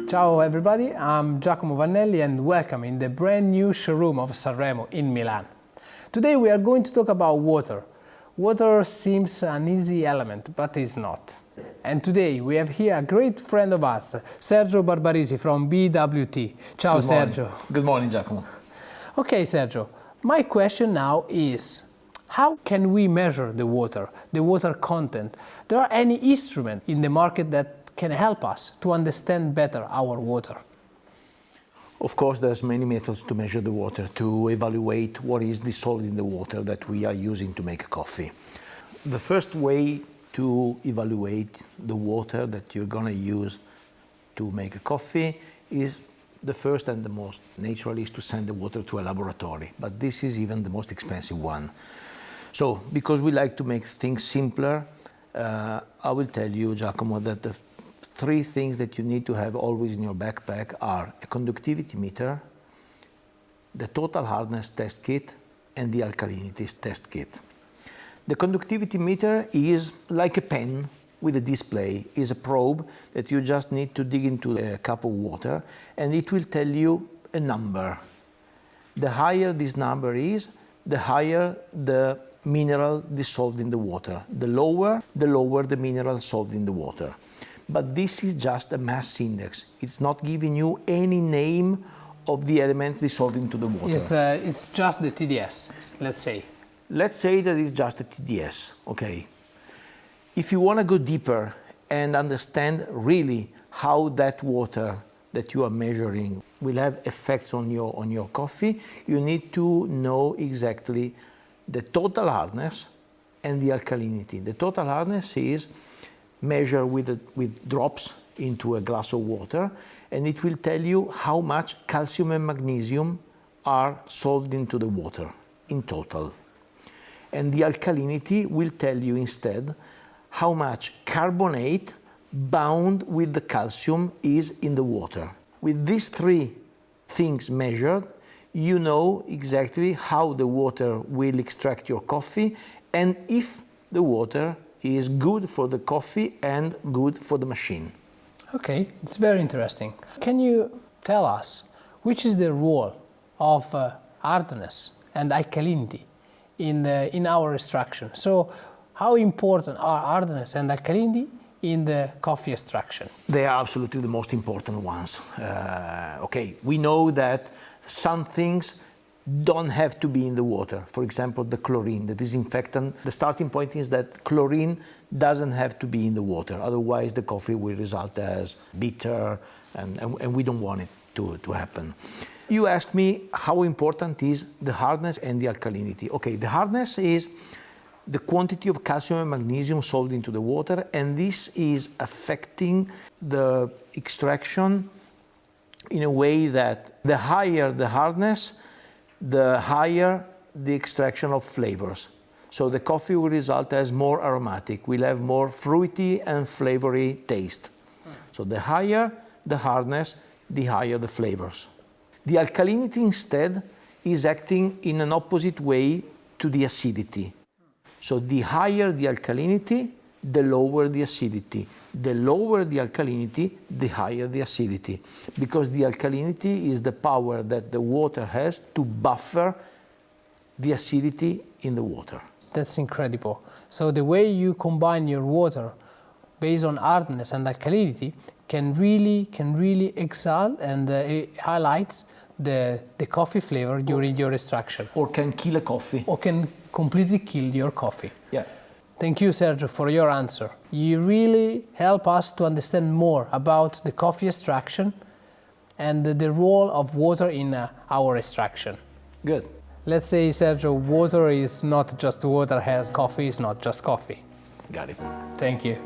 Ciao everybody, I'm Giacomo Vannelli and welcome in the brand new showroom of Sanremo in Milan. Today we are going to talk about water. Water seems an easy element, but it's not. And today we have here a great friend of us, Sergio Barbarisi from BWT. Ciao Sergio. Good morning, Giacomo. Okay Sergio, my question now is, how can we measure the water content? There are any instruments in the market that can help us to understand better our water? Of course, there's many methods to measure the water, to evaluate what is dissolved in the water that we are using to make coffee. The first way to evaluate the water that you're going to use to make a coffee is the first and the most natural is to send the water to a laboratory, but this is even the most expensive one. So, because we like to make things simpler, I will tell you, Giacomo, that the three things that you need to have always in your backpack are a conductivity meter, the total hardness test kit, and the alkalinity test kit. The conductivity meter is like a pen with a display, is a probe that you just need to dig into a cup of water, and it will tell you a number. The higher this number is, the higher the mineral dissolved in the water. The lower the mineral dissolved in the water. But this is just a mass index. It's not giving you any name of the elements dissolved into the water. It's just the TDS, let's say. Let's say that it's just a TDS, okay. If you want to go deeper and understand really how that water that you are measuring will have effects on your coffee, you need to know exactly the total hardness and the alkalinity. The total hardness is measured with drops into a glass of water, and it will tell you how much calcium and magnesium are solved into the water in total. And the alkalinity will tell you instead how much carbonate bound with the calcium is in the water. With these three things measured, you know exactly how the water will extract your coffee and if the water is good for the coffee and good for the machine. Okay, it's very interesting. Can you tell us which is the role of hardness and alkalinity in our extraction? So how important are hardness and alkalinity in the coffee extraction? They are absolutely the most important ones. Okay, we know that some things don't have to be in the water. For example, the chlorine, the disinfectant. The starting point is that chlorine doesn't have to be in the water. Otherwise, the coffee will result as bitter, and we don't want it to happen. You asked me how important is the hardness and the alkalinity. Okay, the hardness is the quantity of calcium and magnesium solved into the water, and this is affecting the extraction in a way that the higher the hardness, the higher the extraction of flavors. So the coffee will result as more aromatic, will have more fruity and flavory taste. So the higher the hardness, the higher the flavors. The alkalinity instead is acting in an opposite way to the acidity. So the higher the alkalinity, the lower the acidity. The lower the alkalinity, the higher the acidity. Because the alkalinity is the power that the water has to buffer the acidity in the water. That's incredible. So the way you combine your water based on hardness and alkalinity can really exalt and it highlights the coffee flavor during your extraction. Or can kill a coffee. Or can completely kill your coffee. Yeah. Thank you, Sergio, for your answer. You really help us to understand more about the coffee extraction and the role of water in our extraction. Good. Let's say, Sergio, water is not just water, as coffee is not just coffee. Got it. Thank you.